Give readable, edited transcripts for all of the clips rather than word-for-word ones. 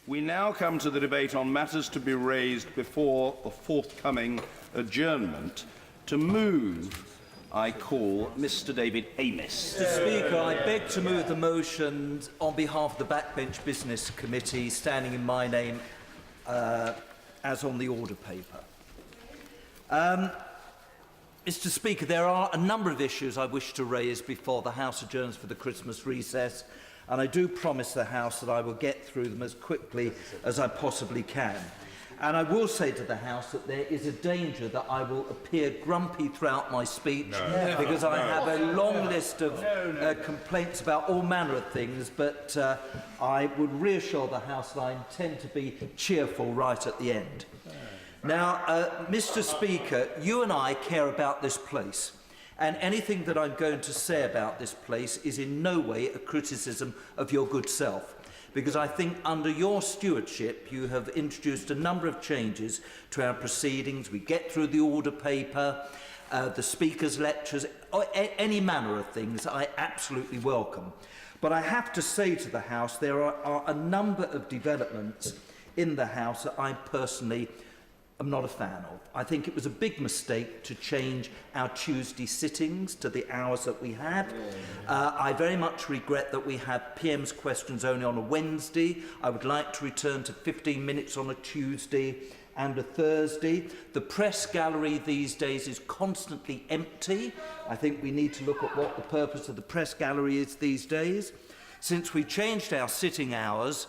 We now come to the debate on matters to be raised before the forthcoming adjournment. To move, I call Mr. David Amess. Mr. Speaker, I beg to move the motion on behalf of the Backbench Business Committee, standing in my name as on the order paper. Mr. Speaker, there are a number of issues I wish to raise before the House adjourns for the Christmas recess, and I do promise the House that I will get through them as quickly as I possibly can. And I will say to the House that there is a danger that I will appear grumpy throughout my speech because I have a long list of complaints about all manner of things, but I would reassure the House that I intend to be cheerful right at the end. Now, Mr. Speaker, you and I care about this place, and anything that I'm going to say about this place is in no way a criticism of your good self, because I think under your stewardship you have introduced a number of changes to our proceedings. We get through the order paper, the Speaker's lectures, or any manner of things I absolutely welcome. But I have to say to the House there are a number of developments in the House that I personally I'm not a fan of. I think it was a big mistake to change our Tuesday sittings to the hours that we had. I very much regret that we have PM's questions only on a Wednesday. I would like to return to 15 minutes on a Tuesday and a Thursday. The press gallery these days is constantly empty. I think we need to look at what the purpose of the press gallery is these days. Since we changed our sitting hours,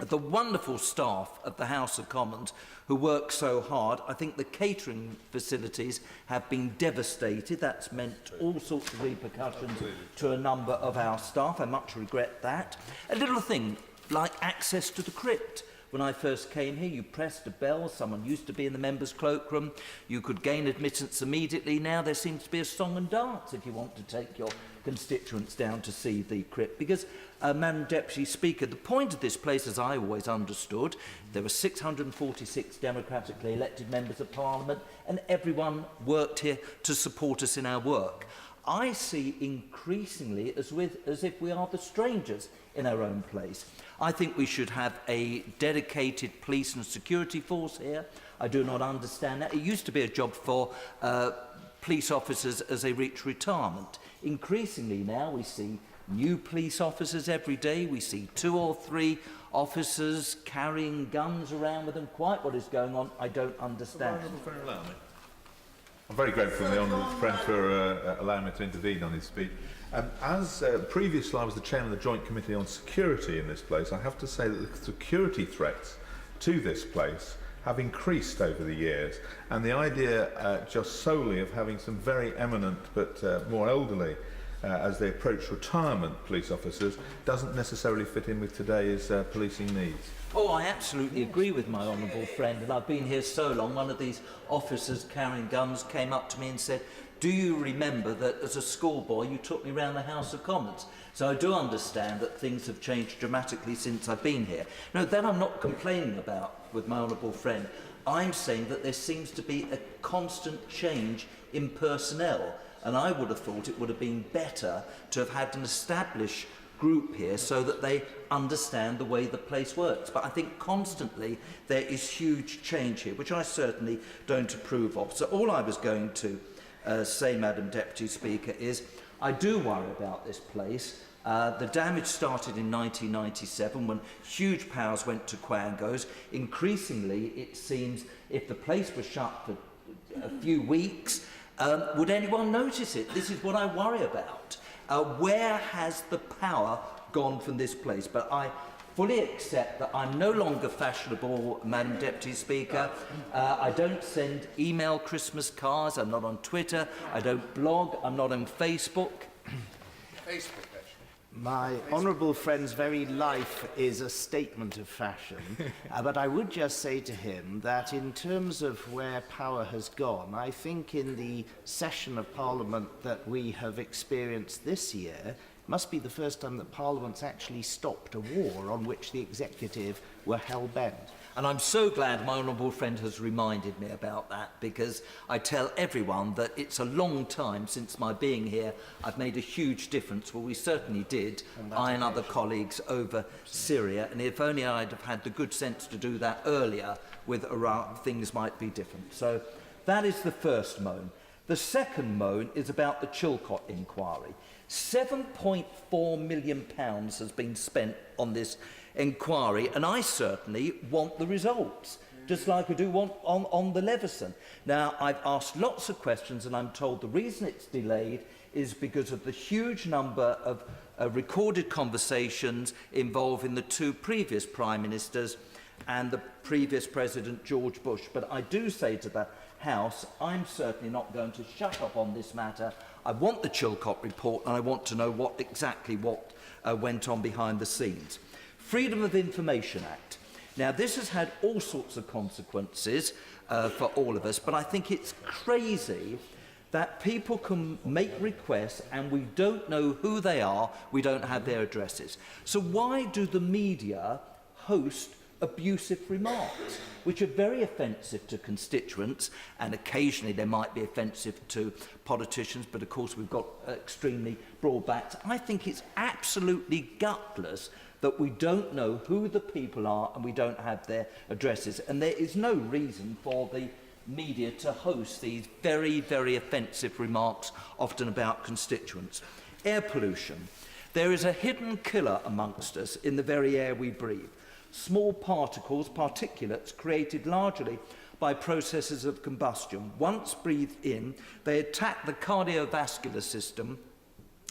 the wonderful staff of the House of Commons who work so hard, I think the catering facilities have been devastated. That's meant all sorts of repercussions to a number of our staff. I much regret that. A little thing like access to the crypt. When I first came here, you pressed a bell, someone used to be in the members' cloakroom, you could gain admittance immediately. Now there seems to be a song and dance if you want to take your constituents down to see the crypt. Because, Madam Deputy Speaker, the point of this place, as I always understood, there were 646 democratically elected members of Parliament, and everyone worked here to support us in our work. I see increasingly as if we are the strangers in our own place. I think we should have a dedicated police and security force here. I do not understand that. It used to be a job for police officers as they reach retirement. Increasingly now we see new police officers every day. We see 2 or 3 officers carrying guns around with them. Quite what is going on, I don't understand. I'm very grateful to the honourable friend for allowing me to intervene on his speech. As previously I was the chairman of the Joint Committee on Security in this place, I have to say that the security threats to this place have increased over the years, and the idea just solely of having some very eminent but more elderly as they approach retirement police officers doesn't necessarily fit in with today's policing needs. Oh, I absolutely agree with my honourable friend, and I've been here so long. One of these officers carrying guns came up to me and said, "Do you remember that as a schoolboy you took me round the House of Commons?" So I do understand that things have changed dramatically since I've been here. No, that I'm not complaining about with my honourable friend. I'm saying that there seems to be a constant change in personnel, and I would have thought it would have been better to have had an established group here so that they understand the way the place works. But I think constantly there is huge change here, which I certainly don't approve of. So all I was going to say, Madam Deputy Speaker, is I do worry about this place. The damage started in 1997 when huge powers went to Quangos. Increasingly, it seems, if the place was shut for a few weeks, would anyone notice it? This is what I worry about. Where has the power gone from this place? But I fully accept that I'm no longer fashionable, Madam Deputy Speaker. I don't send email Christmas cards, I'm not on Twitter, I don't blog, I'm not on Facebook. My honourable friend's very life is a statement of fashion, but I would just say to him that in terms of where power has gone, I think in the session of Parliament that we have experienced this year, must be the first time that Parliament's actually stopped a war on which the executive were hell-bent. And I'm so glad my honourable friend has reminded me about that, because I tell everyone that it's a long time since my being here. I've made a huge difference. Well, we certainly did, I and other colleagues, over Syria. And if only I'd have had the good sense to do that earlier with Iraq, things might be different. So that is the first moan. The second moan is about the Chilcot Inquiry. £7.4 million has been spent on this inquiry, and I certainly want the results, just like I do want on the Leveson. Now, I've asked lots of questions, and I'm told the reason it's delayed is because of the huge number of recorded conversations involving the two previous Prime Ministers and the previous President George Bush. But I do say to the House, I'm certainly not going to shut up on this matter. I want the Chilcot report, and I want to know exactly what went on behind the scenes. Freedom of Information Act. Now, this has had all sorts of consequences for all of us, but I think it's crazy that people can make requests and we don't know who they are, we don't have their addresses. So why do the media host abusive remarks, which are very offensive to constituents, and occasionally they might be offensive to politicians, but of course we've got extremely broad backs. I think it's absolutely gutless that we don't know who the people are and we don't have their addresses. And there is no reason for the media to host these very, very offensive remarks, often about constituents. Air pollution. There is a hidden killer amongst us in the very air we breathe. Small particles, particulates, created largely by processes of combustion. Once breathed in, they attack the cardiovascular system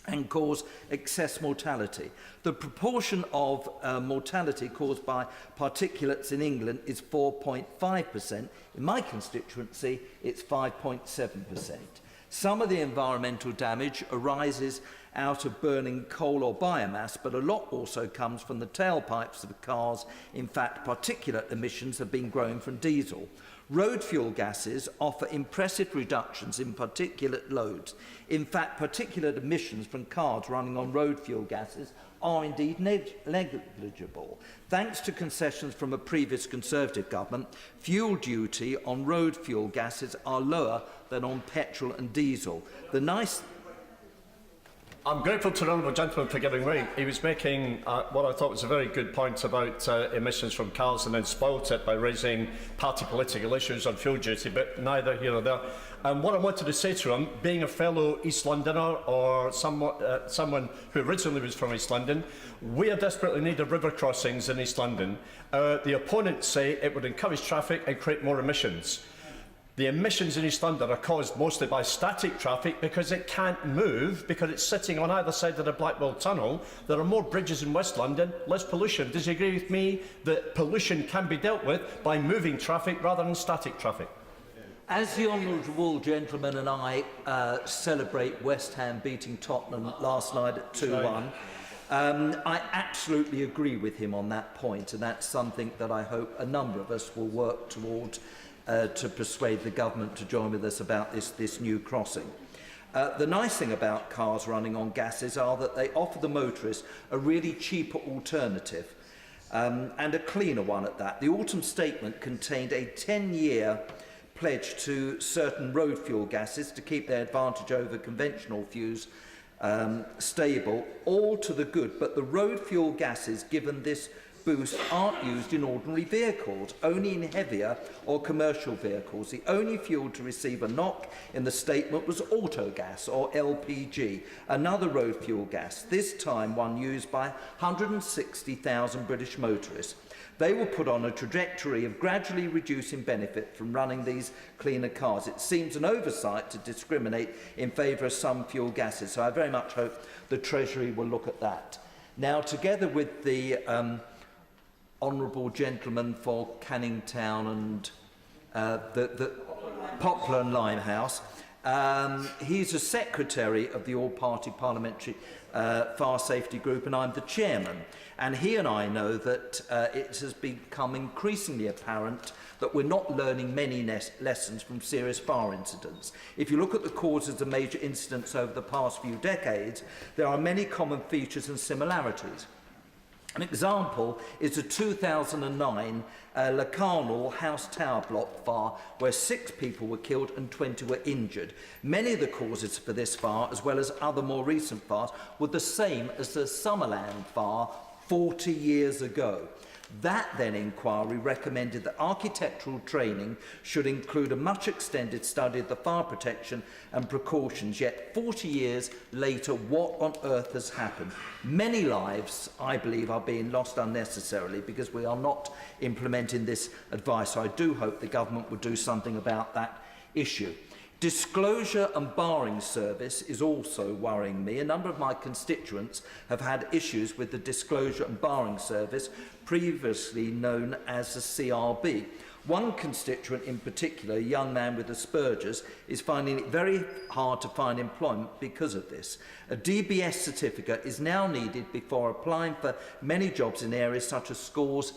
and cause excess mortality. The proportion of mortality caused by particulates in England is 4.5%. In my constituency, it's 5.7%. Some of the environmental damage arises out of burning coal or biomass, but a lot also comes from the tailpipes of cars. In fact, particulate emissions have been growing from diesel. Road fuel gases offer impressive reductions in particulate loads. In fact, particulate emissions from cars running on road fuel gases are indeed negligible. Thanks to concessions from a previous Conservative government, fuel duty on road fuel gases are lower than on petrol and diesel. I'm grateful to the honourable gentleman for giving way. He was making what I thought was a very good point about emissions from cars, and then spoilt it by raising party political issues on fuel duty, but neither here nor there. And what I wanted to say to him, being a fellow East Londoner or someone who originally was from East London, we are desperately in need of river crossings in East London. The opponents say it would encourage traffic and create more emissions. The emissions in East London are caused mostly by static traffic because it can't move, because it's sitting on either side of the Blackwall Tunnel. There are more bridges in West London, less pollution. Does he agree with me that pollution can be dealt with by moving traffic rather than static traffic? As the honourable gentleman and I celebrate West Ham beating Tottenham last night at 2-1, I absolutely agree with him on that point, and that's something that I hope a number of us will work towards to persuade the government to join with us about this new crossing. The nice thing about cars running on gases are that they offer the motorist a really cheaper alternative, and a cleaner one at that. The autumn statement contained a 10-year pledge to certain road fuel gases to keep their advantage over conventional fuels stable, all to the good, but the road fuel gases given this boost aren't used in ordinary vehicles, only in heavier or commercial vehicles. The only fuel to receive a knock in the statement was autogas, or LPG, another road fuel gas, this time one used by 160,000 British motorists. They were put on a trajectory of gradually reducing benefit from running these cleaner cars. It seems an oversight to discriminate in favour of some fuel gases, so I very much hope the Treasury will look at that. Now, together with the honourable gentleman for Canning Town and the Poplar and Limehouse, He's a secretary of the All-Party Parliamentary Fire Safety Group, and I'm the chairman. And he and I know that it has become increasingly apparent that we're not learning many lessons from serious fire incidents. If you look at the causes of major incidents over the past few decades, there are many common features and similarities. An example is the 2009 Lacarnal House Tower block fire, where 6 people were killed and 20 were injured. Many of the causes for this fire, as well as other more recent fires, were the same as the Summerland fire 40 years ago. That then inquiry recommended that architectural training should include a much extended study of the fire protection and precautions, yet 40 years later, what on earth has happened? Many lives, I believe, are being lost unnecessarily because we are not implementing this advice. So I do hope the government will do something about that issue. Disclosure and barring service is also worrying me. A number of my constituents have had issues with the disclosure and barring service, previously known as the CRB. One constituent in particular, a young man with Asperger's, is finding it very hard to find employment because of this. A DBS certificate is now needed before applying for many jobs in areas such as schools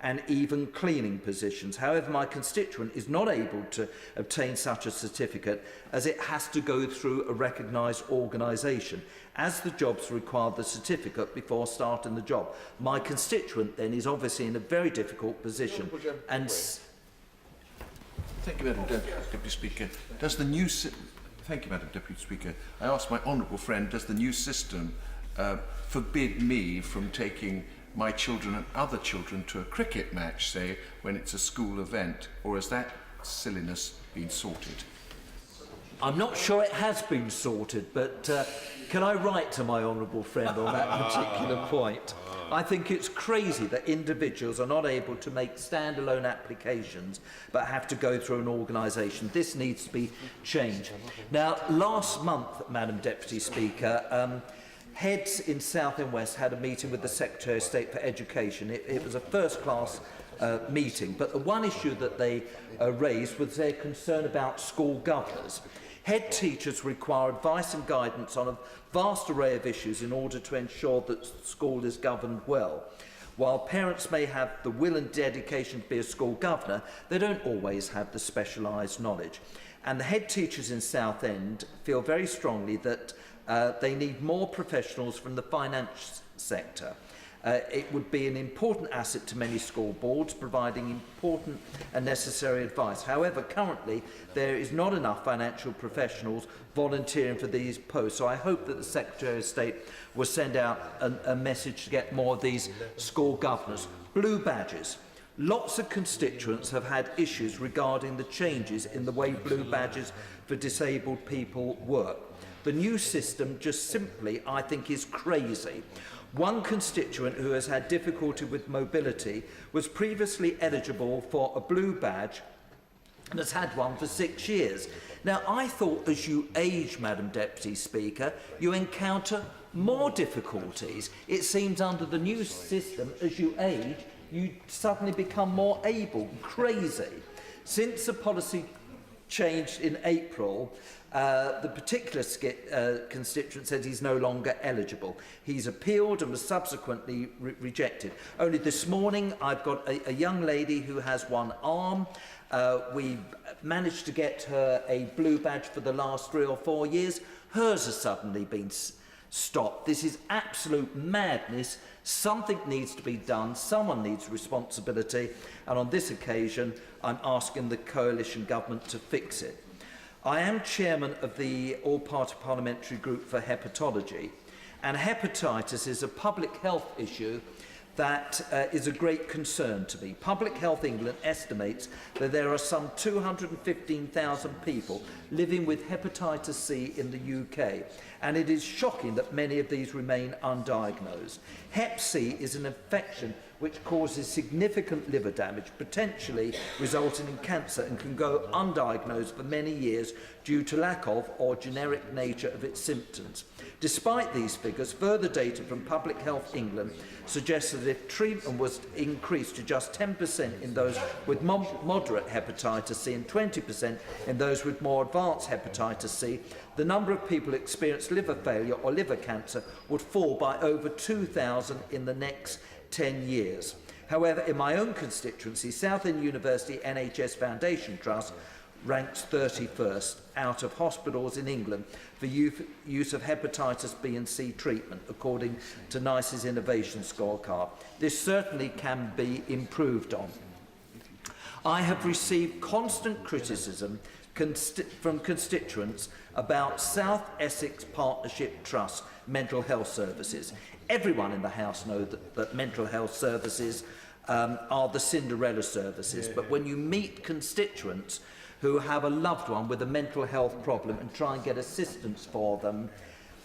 and even cleaning positions. However, my constituent is not able to obtain such a certificate as it has to go through a recognised organisation, as the jobs require the certificate before starting the job. My constituent then is obviously in a very difficult position. And thank you, Madam Deputy Speaker. Thank you, Madam Deputy Speaker. I ask my honourable friend, does the new system forbid me from taking my children and other children to a cricket match, say, when it's a school event, or has that silliness been sorted? I'm not sure it has been sorted, but can I write to my honourable friend on that particular point? I think it's crazy that individuals are not able to make standalone applications but have to go through an organisation. This needs to be changed. Now, last month, Madam Deputy Speaker, Heads in South and West had a meeting with the Secretary of State for Education. It was a first-class meeting, but the one issue that they raised was their concern about school governors. Head teachers require advice and guidance on a vast array of issues in order to ensure that the school is governed well. While parents may have the will and dedication to be a school governor, they don't always have the specialised knowledge. And the head teachers in Southend feel very strongly that they need more professionals from the finance sector. It would be an important asset to many school boards, providing important and necessary advice. However, currently there is not enough financial professionals volunteering for these posts, so I hope that the Secretary of State will send out a message to get more of these school governors. Blue badges. Lots of constituents have had issues regarding the changes in the way blue badges for disabled people work. The new system just simply, I think, is crazy. One constituent who has had difficulty with mobility was previously eligible for a blue badge and has had one for 6 years. Now, I thought as you age, Madam Deputy Speaker, you encounter more difficulties. It seems under the new system, as you age, you suddenly become more able. Crazy. Since the policy changed in April, the particular constituent said he's no longer eligible. He's appealed and was subsequently rejected. Only this morning, I've got a young lady who has one arm. We managed to get her a blue badge for the last 3 or 4 years. Hers has suddenly been stopped. This is absolute madness. Something needs to be done. Someone needs responsibility. And on this occasion, I'm asking the coalition government to fix it. I am chairman of the All-Party Parliamentary Group for Hepatology, and hepatitis is a public health issue that is a great concern to me. Public Health England estimates that there are some 215,000 people living with hepatitis C in the UK, and it is shocking that many of these remain undiagnosed. Hep C is an infection which causes significant liver damage, potentially resulting in cancer, and can go undiagnosed for many years due to lack of or generic nature of its symptoms. Despite these figures, further data from Public Health England suggests that if treatment was increased to just 10% in those with moderate hepatitis C and 20% in those with more advanced hepatitis C, the number of people who experience liver failure or liver cancer would fall by over 2,000 in the next 10 years. However, in my own constituency, Southend University NHS Foundation Trust ranks 31st out of hospitals in England for use of hepatitis B and C treatment, according to NICE's innovation scorecard. This certainly can be improved on. I have received constant criticism from constituents about South Essex Partnership Trust mental health services. Everyone in the House knows that mental health services are the Cinderella services, but when you meet constituents who have a loved one with a mental health problem and try and get assistance for them,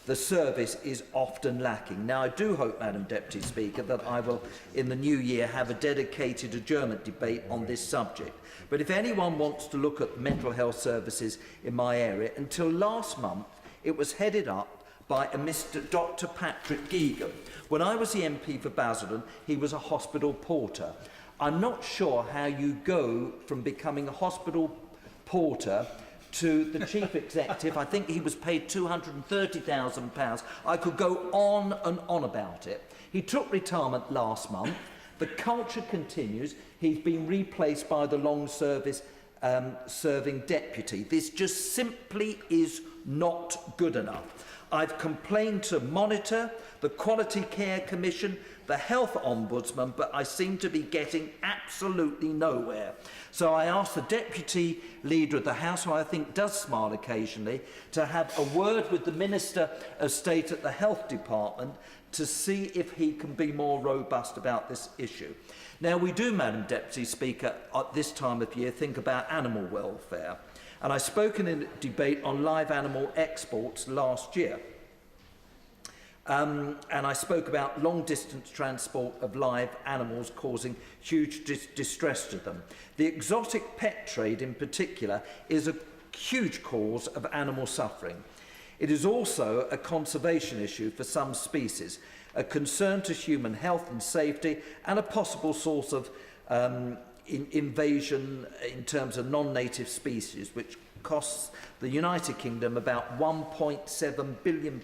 the service is often lacking. Now, I do hope, Madam Deputy Speaker, that I will, in the new year, have a dedicated adjournment debate on this subject. But if anyone wants to look at mental health services in my area, until last month, it was headed up by a Mr. Dr. Patrick Geoghegan. When I was the MP for Basildon, he was a hospital porter. I'm not sure how you go from becoming a hospital porter to the chief executive. I think he was paid £230,000. I could go on and on about it. He took retirement last month. The culture continues. He's been replaced by the long service serving deputy. This just simply is not good enough. I've complained to Monitor, the Quality Care Commission, the Health Ombudsman, but I seem to be getting absolutely nowhere. So I asked the Deputy Leader of the House, who I think does smile occasionally, to have a word with the Minister of State at the Health Department to see if he can be more robust about this issue. Now, we do, Madam Deputy Speaker, at this time of year, think about animal welfare. And I spoke in a debate on live animal exports last year. And I spoke about long-distance transport of live animals causing huge distress to them. The exotic pet trade in particular is a huge cause of animal suffering. It is also a conservation issue for some species, a concern to human health and safety, and a possible source of invasion in terms of non-native species, which costs the United Kingdom about £1.7 billion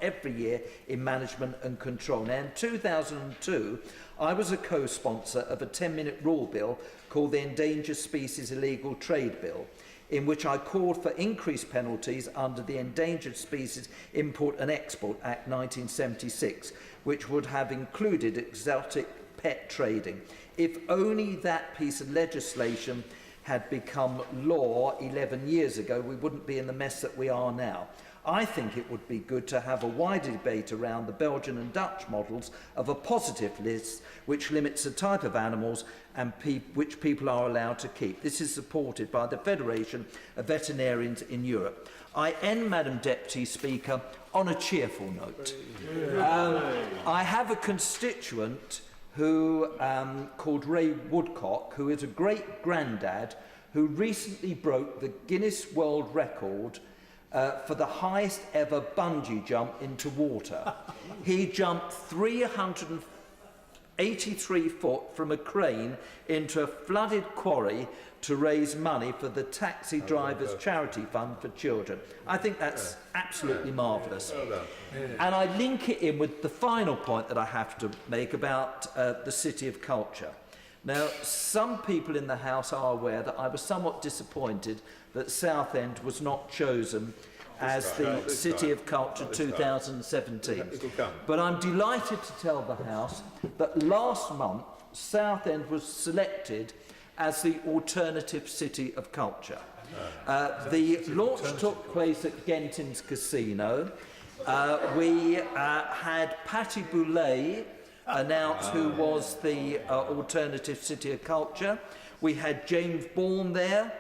every year in management and control. Now, in 2002, I was a co-sponsor of a 10-minute rule bill called the Endangered Species Illegal Trade Bill, in which I called for increased penalties under the Endangered Species Import and Export Act 1976, which would have included exotic pet trading. If only that piece of legislation had become law 11 years ago, we wouldn't be in the mess that we are now. I think it would be good to have a wider debate around the Belgian and Dutch models of a positive list which limits the type of animals and which people are allowed to keep. This is supported by the Federation of Veterinarians in Europe. I end, Madam Deputy Speaker, on a cheerful note. I have a constituent who called Ray Woodcock, who is a great-granddad who recently broke the Guinness World Record for the highest ever bungee jump into water. He jumped 383 foot from a crane into a flooded quarry to raise money for the Taxi Drivers Charity Fund for Children. I think that's absolutely marvellous. And I link it in with the final point that I have to make about the City of Culture. Now, some people in the House are aware that I was somewhat disappointed that Southend was not chosen as the City of Culture 2017. But I'm delighted to tell the House that last month Southend was selected as the alternative City of Culture. The launch took place at Gentin's Casino. We had Patty Boulay announced who was the alternative City of Culture. We had James Bourne there.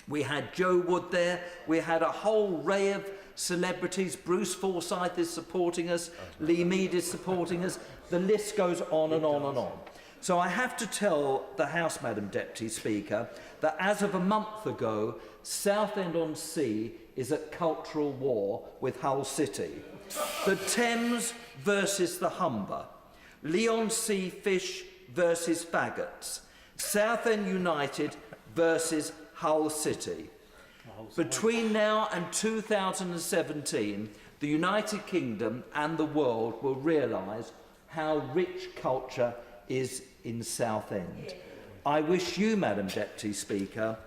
We had Joe Wood there. We had a whole array of celebrities. Bruce Forsyth is supporting us. Lee Mead is supporting us. The list goes on and on and on. So I have to tell the House, Madam Deputy Speaker, that as of a month ago, Southend-on-Sea is at cultural war with Hull City. The Thames versus the Humber, Leigh-on-Sea Fish versus Faggots, Southend United versus Hull City. Between now and 2017, the United Kingdom and the world will realise how rich culture is in Southend. I wish you, Madam Deputy Speaker,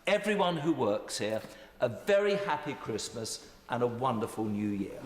everyone who works here, a very happy Christmas and a wonderful New Year.